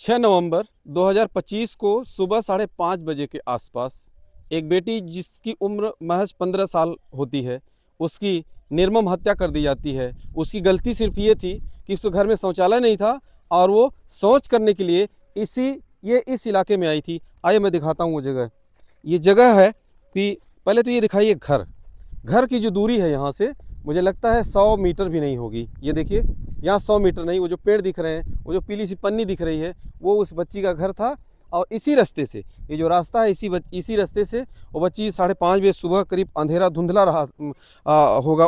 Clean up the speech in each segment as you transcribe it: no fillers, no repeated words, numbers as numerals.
6 नवंबर 2025 को सुबह 5:30 बजे के आसपास एक बेटी जिसकी उम्र महज 15 साल होती है, उसकी निर्मम हत्या कर दी जाती है। उसकी गलती सिर्फ ये थी कि उसके घर में शौचालय नहीं था और वो शौच करने के लिए इस इलाके में आई थी। आइए मैं दिखाता हूँ वो जगह। ये जगह है कि पहले तो ये दिखाइए घर की जो दूरी है यहाँ से, मुझे लगता है 100 मीटर भी नहीं होगी। ये देखिए, यहाँ 100 मीटर नहीं, वो जो पेड़ दिख रहे हैं, वो जो पीली सी पन्नी दिख रही है, वो उस बच्ची का घर था। और इसी रास्ते से, ये जो रास्ता है, इसी रास्ते से वो बच्ची 5:30 बजे सुबह, करीब अंधेरा धुंधला रहा होगा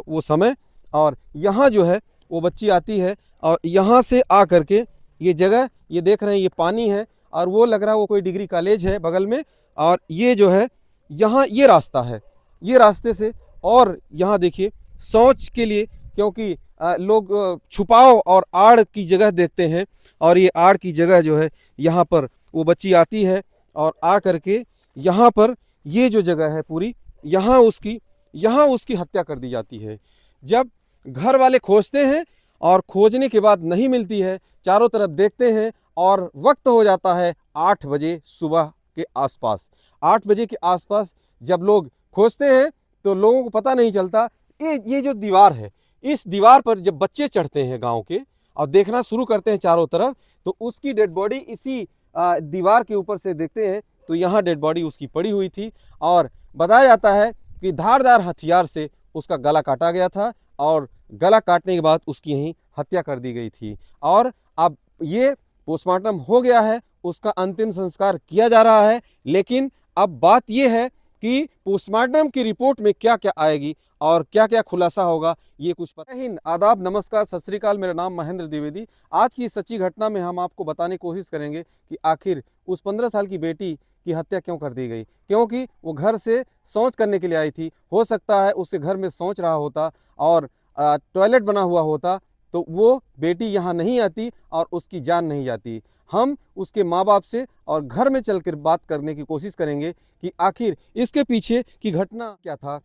वो समय। और यहाँ जो है वो बच्ची आती है और यहाँ से आ करके ये जगह, ये देख रहे हैं, ये पानी है और वो लग रहा है वो कोई डिग्री कॉलेज है बगल में। और ये जो है यहाँ ये रास्ता है, ये रास्ते से। और यहाँ देखिए शौच के लिए, क्योंकि लोग छुपाव और आड़ की जगह देखते हैं, और ये आड़ की जगह जो है यहाँ पर वो बच्ची आती है और आ करके यहाँ पर ये जो जगह है पूरी, यहाँ उसकी हत्या कर दी जाती है। जब घर वाले खोजते हैं और खोजने के बाद नहीं मिलती है, चारों तरफ देखते हैं और वक्त हो जाता है 8 बजे सुबह के आसपास। 8 बजे के आसपास जब लोग खोजते हैं तो लोगों को पता नहीं चलता। ये जो दीवार है, इस दीवार पर जब बच्चे चढ़ते हैं गांव के और देखना शुरू करते हैं चारों तरफ, तो उसकी डेड बॉडी इसी दीवार के ऊपर से देखते हैं तो यहाँ डेड बॉडी उसकी पड़ी हुई थी। और बताया जाता है कि धारदार हथियार से उसका गला काटा गया था और गला काटने के बाद उसकी यहीं हत्या कर दी गई थी। और अब ये पोस्टमार्टम हो गया है, उसका अंतिम संस्कार किया जा रहा है। लेकिन अब बात यह है कि पोस्टमार्टम की रिपोर्ट में क्या क्या आएगी और क्या क्या खुलासा होगा, ये कुछ पता ही नहीं। आदाब, नमस्कार, सत श्री अकाल। मेरा नाम महेंद्र द्विवेदी। आज की सच्ची घटना में हम आपको बताने की कोशिश करेंगे कि आखिर उस 15 साल की बेटी की हत्या क्यों कर दी गई। क्योंकि वो घर से शौच करने के लिए आई थी। हो सकता है उसके घर में शौच रहा होता और टॉयलेट बना हुआ होता तो वो बेटी यहाँ नहीं आती और उसकी जान नहीं जाती। हम उसके माँ बाप से और घर में चलकर बात करने की कोशिश करेंगे कि आखिर इसके पीछे की घटना क्या था।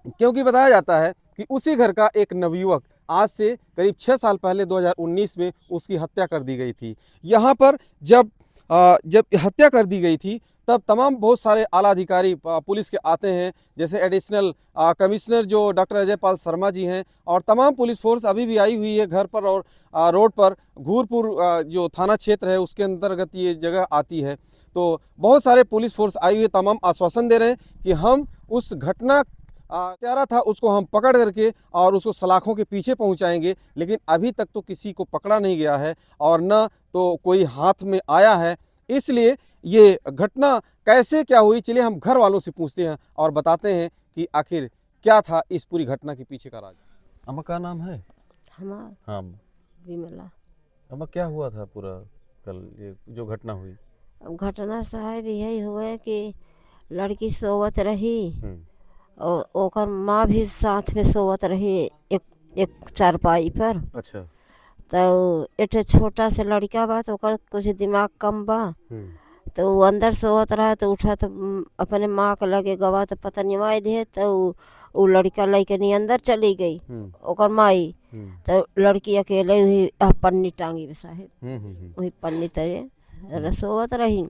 क्योंकि बताया जाता है कि उसी घर का एक नवयुवक आज से करीब 6 साल पहले 2019 में उसकी हत्या कर दी गई थी। यहाँ पर जब हत्या कर दी गई थी तब तमाम बहुत सारे आला अधिकारी पुलिस के आते हैं, जैसे एडिशनल कमिश्नर जो डॉक्टर अजय पाल शर्मा जी हैं, और तमाम पुलिस फोर्स अभी भी आई हुई है घर पर और रोड पर। घूरपुर जो थाना क्षेत्र है उसके अंतर्गत ये जगह आती है। तो बहुत सारे पुलिस फोर्स आई हुई है, तमाम आश्वासन दे रहे हैं कि हम उस घटना हत्यारा था उसको हम पकड़ करके और उसको सलाखों के पीछे पहुंचाएंगे। लेकिन अभी तक तो किसी को पकड़ा नहीं गया है और न तो कोई हाथ में आया है। इसलिए ये घटना कैसे क्या हुई, चलिए हम घर वालों से पूछते हैं और बताते हैं कि आखिर क्या था इस पूरी घटना के पीछे का राज। अम्मा का नाम है? हमारा हाँ विमला। अम्मा, क्या हुआ था पूरा कल ये जो घटना हुई? अब घटना साहब यही हुआ कि लड़की सोवत रही और ओकर माँ भी साथ में सोवत रही एक एक चारपाई पर। अच्छा। तो एक छोटा सा लड़का बा तो ओकर कुछ दिमाग कम बा, तो वो अंदर सोवत रहा तो उठा तो अपने माँ के लगे गवा तो पता नहीं दे तो वो लड़का लड़कनी अंदर चली गई ओकर माई। तो लड़की अकेले हुई पन्नी टांगी साहेब, वही पन्नी तरे सोवत रही।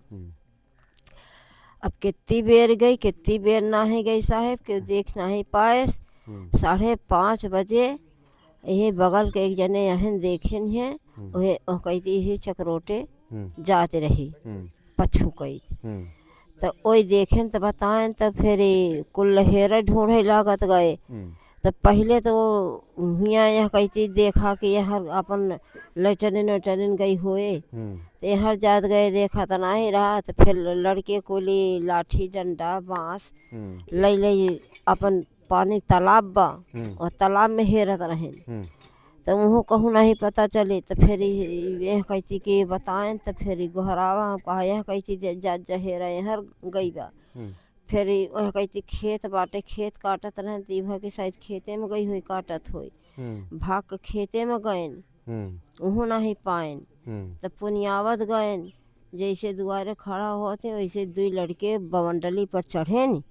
अब कितनी बेर गई कितनी बेर ना ही गई साहेब के देख नहीं पाए। 5:30 बजे यही बगल के एक जने यहाँ देखे हैं, वह कहती ही चकरोटे जाते रही पछू कई। तो वही देखें तो बताएं तो फिर कुल लहेर ढूंढे लागत गए। तो पहले तो यहाँ कहती देखा कि यहाँ अपन लेटरिन गई हुए तो यहाँ जात गए, देखा तो नहीं रहा। तो फिर लड़के को ली लाठी डंडा बांस ले अपन पानी तालाब बा और तालाब में हेरत रहे। तो वह कहूँ नहीं पता चले। तो फिर यह कहती कि बताएं तो फिर गोहरावा हम कहा यह कहती जा जहेरा यहाँ गई बा। फिर वह कहती खेत बाटे खेत काटत रहे तीभा के शायद खेते में गई हुई काटत हुई। भाग के खेते में गए वह नहीं पाएन। तो पुनियावत गए, जैसे दुआरे खड़ा होते वैसे 2 लड़के बवंडली पर चढ़े न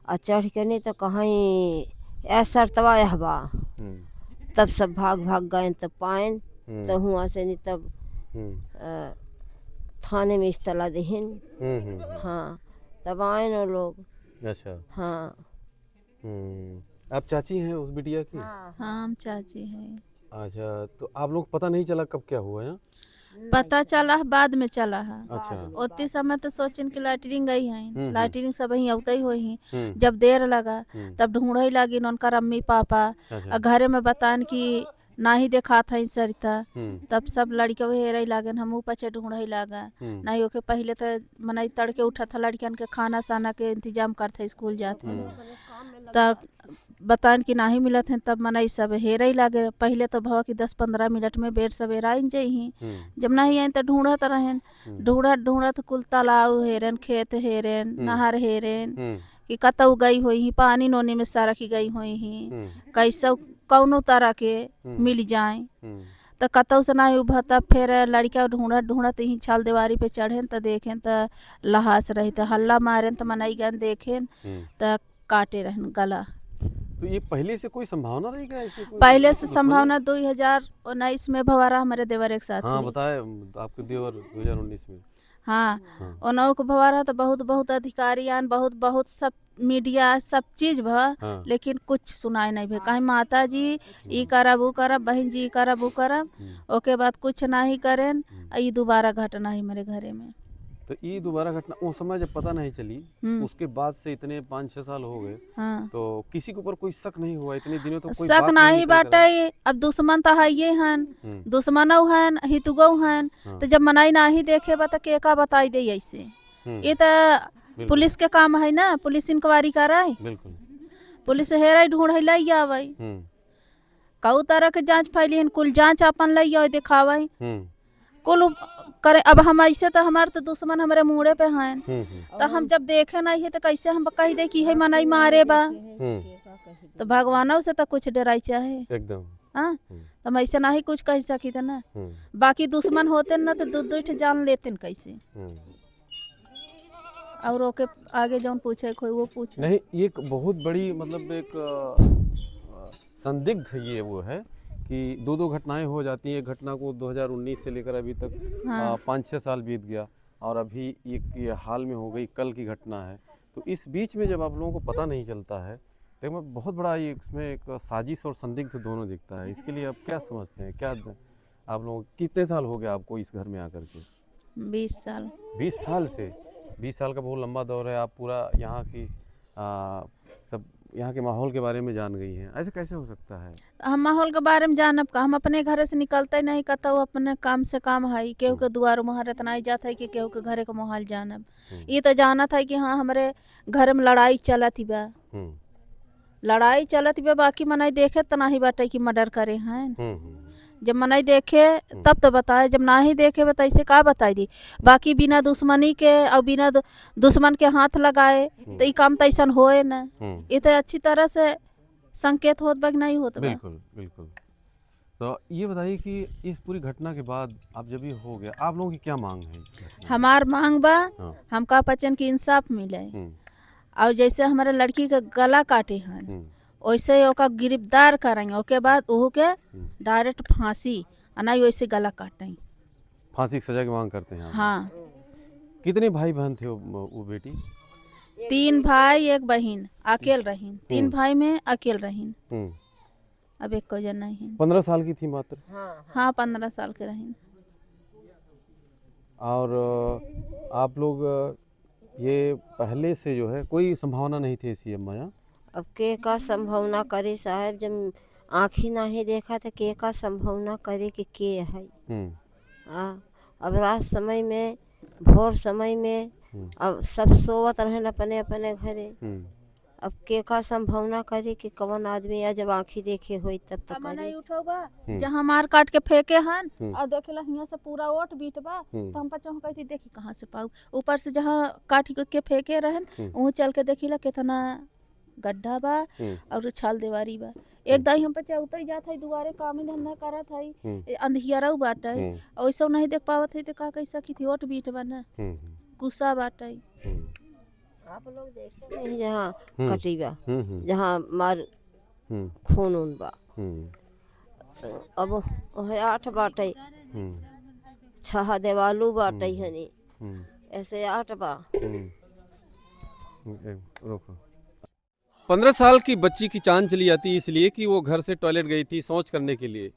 और चढ़ के नहीं तो कहीं ऐसा सरतवा बा। तब सब भाग गए तब पाएन। तो हुआ से नहीं तब अ, थाने में इस्तला देहिन। हाँ, तब आए न लोग। अच्छा। हाँ। आप चाची हैं उस बिटिया की? हाँ, हाँ हम चाची हैं। अच्छा, तो आप लोग पता नहीं चला कब क्या हुआ है? पता चला बाद में चला है। अच्छा। उतने समय तो सोचिन कि लैटरिन गई हैं, लैटरिन सब ही अवते ही हुई हैं। हम्म। जब देर लगा तब ढूंढे लगी उनका अम्मी पापा अच्छा। और घरे में बतान कि ना ही देखा था इन सरिता। हम्म। तब सब लड़के हेरे लागन, हम पचे ढूंढे लागा। नहीं ओके पहले तो मनाई तड़के उठा था लड़कियन के खाना साना के इंतजाम करते स्कूल जाते तब बतान कि नहीं मिलत हैं। तब मनाई सब हेरे लागे। पहले तो भवा कि 10-15 मिनट में बेर सवेरा इन जही। जब नहीं आई तो ढूंढत रहन, ढूंढत ढूंढत कुल तालाब हेरन, खेत हेरन, नहर हेरन कि कतऊ गई हुई, पानी नोने में सारा की गई हुई, कैसे कौनो तरह के मिल जाए। तो कतऊ से नहीं उभा। तब फिर लड़का ढूंढत ढूंढत ही छाल दीवारी पे चढ़ेन तो देखें तो लहास रही। तो हल्ला मारेन तो मनाई गन देखेन तो काटे रहन गला। तो ये पहले से कोई संभावना रही क्या ऐसी कोई पहले से दुश्मनी? संभावना 2019 में भवारा हमारे देवर एक साथ हाँ ही। बताए आपके देवर 2019 में। हाँ, हाँ। उनों को भवारा तो बहुत बहुत अधिकारी आन, बहुत बहुत सब मीडिया सब चीज भ। हाँ। लेकिन कुछ सुनाई नहीं भे। कहीं माता जी ई करब ऊ करब, बहन जी ई करब ऊ करब, ओके बाद कुछ नहीं करेन। ई दोबारा घटना ही मेरे घरे में। तो ये दोबारा घटना उस समय जब पता नहीं चली, उसके बाद से इतने 5-6 साल हो गए, हाँ, तो किसी के ऊपर कोई शक नहीं हुआ इतने दिनों तो कोई शक बात नहीं निकल कर आई? बाटे। अब दुश्मन तो है ये हन, दुश्मनौ हन हितुगौ हन। हाँ। तो जब मनाई नहीं देखे बा तो के का बताई दे ऐसे। ये तो पुलिस के काम है ना, पुलिस इंक्वायरी कराए, बिल्कुल। पुलिस हेराई ढूंढ लई आवे, कऊ तरह के जांच फैली हन, कुल जांच अपन लई आवे दिखावे कुल करे। अब हम ऐसे तो हमारे तो दुश्मन हमारे मुड़े पे हैं। तो हम जब देखे नहीं है तो कैसे हम कह दे कि है मनाई मारे बा। तो भगवानों से तो कुछ डराई चाहे एकदम। हाँ। तो हम ऐसे नहीं कुछ कह सकी थे ना। बाकी दुश्मन होते ना तो दो जान लेते न कैसे। और ओके आगे जौन पूछे कोई वो पूछे नहीं, एक बहुत बड़ी मतलब एक संदिग्ध ये वो है कि दो घटनाएं हो जाती हैं। एक घटना को 2019 से लेकर अभी तक 5-6 साल बीत गया और अभी एक ये हाल में हो गई, कल की घटना है। तो इस बीच में जब आप लोगों को पता नहीं चलता है तो मैं बहुत बड़ा ये इसमें एक साजिश और संदिग्ध दोनों दिखता है। इसके लिए आप क्या समझते हैं? क्या आप लोग कितने साल हो गए आपको इस घर में आकर के? 20 साल। 20 साल से? 20 साल का बहुत लंबा दौर है। आप पूरा यहाँ की सब यहाँ के माहौल के बारे में जान गई हैं, ऐसे कैसे हो सकता है? हम माहौल के बारे में जानब का, हम अपने घर से निकलते नहीं कतऊ, अपने काम से काम है। केहू के दुआर मुहर इतना ही जाता है कि केहू के घरे का माहौल जानब। ये तो जाना था कि हाँ हमारे घर में लड़ाई चलत ही बा, लड़ाई चलत बा। बाकी मनाई देखे तो नहीं बाटे कि मर्डर करे हैं। जब मनाई देखे तब तो बताए, जब ना ही देखे बता ऐसे का बताई दी। बाकी बिना दुश्मनी के और बिना दुश्मन के हाथ लगाए तो ये काम तो ऐसा होए ना। ये तो अच्छी तरह से संकेत होत बा कि नहीं होत बा। बिल्कुल बिल्कुल। तो ये बताइए कि इस पूरी घटना के बाद अब जब ये हो गया, आप लोगों की क्या मांग है? हमार मांग बा हाँ। हमका बच्चन की इंसाफ मिले। और जैसे हमारे लड़की का गला काटे हैं वैसे ओका गिरफ्तार करेंगे, ओके बाद ओहू के डायरेक्ट फांसी नहीं वैसे गला काटें। फांसी की सजा की मांग करते हैं आप? हाँ। कितने भाई बहन थे वो बेटी? 3 भाई 1 बहन, अकेल रहीन। 3 भाई में अकेल रहीन। अब एक को जन नहीं। 15 साल की थी मात्र? हाँ 15 साल के रहीन। और आप लोग ये पहले से जो है कोई संभावना नहीं थी ऐसी अम्मा? अब के का संभावना करे साहब, जब आँखी नहीं देखा तो के का संभावना करे कि के है। अब रात समय में, भोर समय में, अब सब सोवत रहन अपने अपने घरे। अब के का संभावना करे कि कौन आदमी या जब आँखी देखे होई तब तक नहीं उठोबा जहाँ मार काट के फेंके हन और देखेला यहाँ से पूरा ओट बीट बा। तो हम बच्चों कहती देखी कहाँ से पाऊ, ऊपर से जहाँ काट के फेंके रहन वहाँ चल के देखिला कितना गड्ढा बा और छाल दीवारी बा। एक दाई हम बच्चा उतर जात है दुआरे काम धंधा करत है, अंधियारा बाटे ऐसा नहीं देख पावत है तो का कैसा की थी ओट बीट बा ना, गुस्सा बाटे। आप लोग देखे नहीं जहाँ कटी बा, जहाँ मार खून उन बा। अब 8 बाटे छह देवालू बाटे हनी हम्म, ऐसे 8 बा। रोको। 15 साल की बच्ची की जान चली जाती है इसलिए कि वो घर से टॉयलेट गई थी शौच करने के लिए।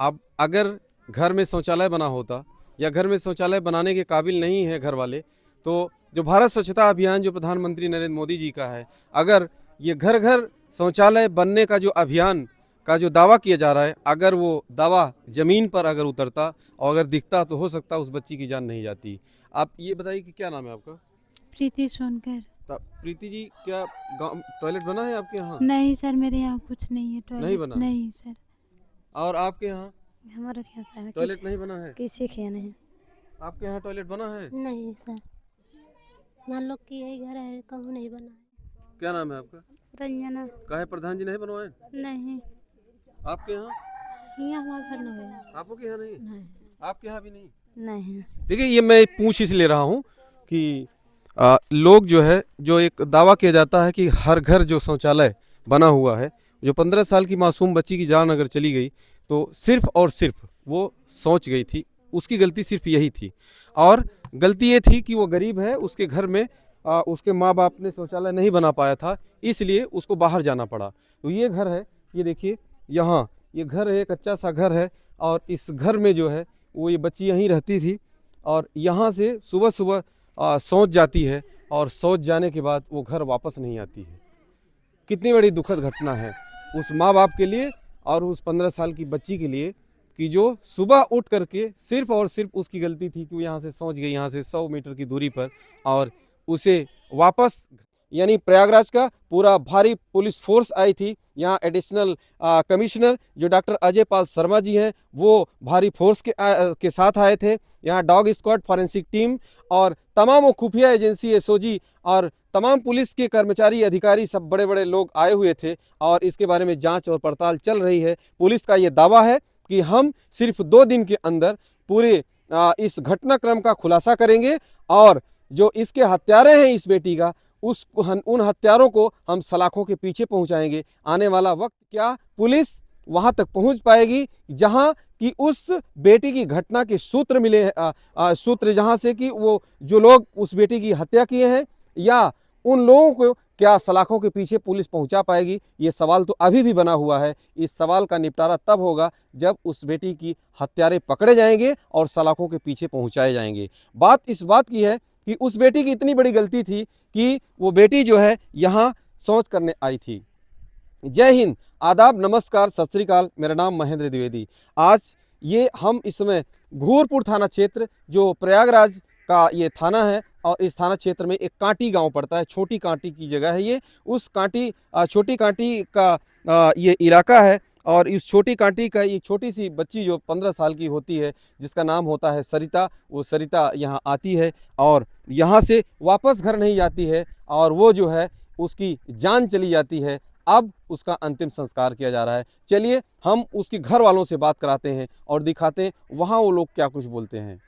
अब अगर घर में शौचालय बना होता या घर में शौचालय बनाने के काबिल नहीं है घर वाले, तो जो भारत स्वच्छता अभियान जो प्रधानमंत्री नरेंद्र मोदी जी का है, अगर ये घर घर शौचालय बनने का जो अभियान का जो दावा किया जा रहा है, अगर वो दावा ज़मीन पर अगर उतरता और अगर दिखता तो हो सकता उस बच्ची की जान नहीं जाती। आप ये बताइए कि क्या नाम है आपका? प्रीति सोनकर। प्रीति जी, क्या गाँव टॉयलेट बना है आपके यहाँ? नहीं सर, मेरे यहाँ कुछ नहीं है टॉयलेट। नहीं बना? नहीं सर। और आपके यहाँ हमारे क्या सर टॉयलेट नहीं बना है? किसी के नहीं। आपके यहाँ टॉयलेट बना है? नहीं सर, मान लो कि यही घर है, कहूँ नहीं बना है। क्या नाम है आपका? रंजना। काहे प्रधान जी नहीं बनवाए? नहीं, आपके यहाँ? यहाँ हमारा घर नहीं है। आपके यहाँ नहीं? नहीं, आपके यहाँ भी नहीं? नहीं। देखिए, ये मैं पूछ इसलिए रहा हूँ कि लोग जो है, जो एक दावा किया जाता है कि हर घर जो शौचालय बना हुआ है, जो 15 साल की मासूम बच्ची की जान अगर चली गई तो सिर्फ और सिर्फ वो सोच गई थी, उसकी गलती सिर्फ यही थी। और गलती ये थी कि वो गरीब है, उसके घर में उसके माँ बाप ने शौचालय नहीं बना पाया था, इसलिए उसको बाहर जाना पड़ा। तो ये घर है, ये देखिए यहाँ ये घर है, कच्चा सा घर है, और इस घर में जो है वो ये बच्ची यहीं रहती थी, और यहाँ से सुबह सुबह शौच जाती है, और शौच जाने के बाद वो घर वापस नहीं आती है। कितनी बड़ी दुखद घटना है उस माँ बाप के लिए और उस 15 साल की बच्ची के लिए, कि जो सुबह उठ करके सिर्फ और सिर्फ उसकी गलती थी कि वो यहाँ से शौच गई, यहाँ से 100 मीटर की दूरी पर, और उसे वापस, यानी प्रयागराज का पूरा भारी पुलिस फोर्स आई थी। यहाँ एडिशनल कमिश्नर जो डॉक्टर अजय पाल शर्मा जी हैं, वो भारी फोर्स के साथ आए थे। यहाँ डॉग स्क्वाड, फॉरेंसिक टीम और तमाम वो खुफिया एजेंसी, एसओजी और तमाम पुलिस के कर्मचारी, अधिकारी, सब बड़े बड़े लोग आए हुए थे, और इसके बारे में जांच और पड़ताल चल रही है। पुलिस का ये दावा है कि हम सिर्फ 2 दिन के अंदर पूरे इस घटनाक्रम का खुलासा करेंगे, और जो इसके हत्यारे हैं इस बेटी का, उन हत्यारों को हम सलाखों के पीछे पहुंचाएंगे। आने वाला वक्त क्या पुलिस वहां तक पहुंच पाएगी जहां कि उस बेटी की घटना के सूत्र मिले, सूत्र जहां से कि वो जो लोग उस बेटी की हत्या किए हैं, या उन लोगों को क्या सलाखों के पीछे पुलिस पहुंचा पाएगी? ये सवाल तो अभी भी बना हुआ है। इस सवाल का निपटारा तब होगा जब उस बेटी की हत्यारे पकड़े जाएंगे और सलाखों के पीछे पहुंचाए जाएंगे। बात इस बात की है कि उस बेटी की इतनी बड़ी गलती थी कि वो बेटी जो है यहाँ शौच करने आई थी। जय हिंद, आदाब, नमस्कार, सत श्री अकाल। मेरा नाम महेंद्र द्विवेदी। आज ये हम इस समय घूरपुर थाना क्षेत्र, जो प्रयागराज का ये थाना है, और इस थाना क्षेत्र में एक कांटी गांव पड़ता है, छोटी कांटी की जगह है ये। उस कांटी, छोटी कांटी का ये इलाका है, और इस छोटी कांटी का एक छोटी सी बच्ची जो 15 साल की होती है, जिसका नाम होता है सरिता, वो सरिता यहाँ आती है और यहाँ से वापस घर नहीं जाती है, और वो जो है उसकी जान चली जाती है। अब उसका अंतिम संस्कार किया जा रहा है। चलिए हम उसके घर वालों से बात कराते हैं और दिखाते हैं वहाँ वो लोग क्या कुछ बोलते हैं।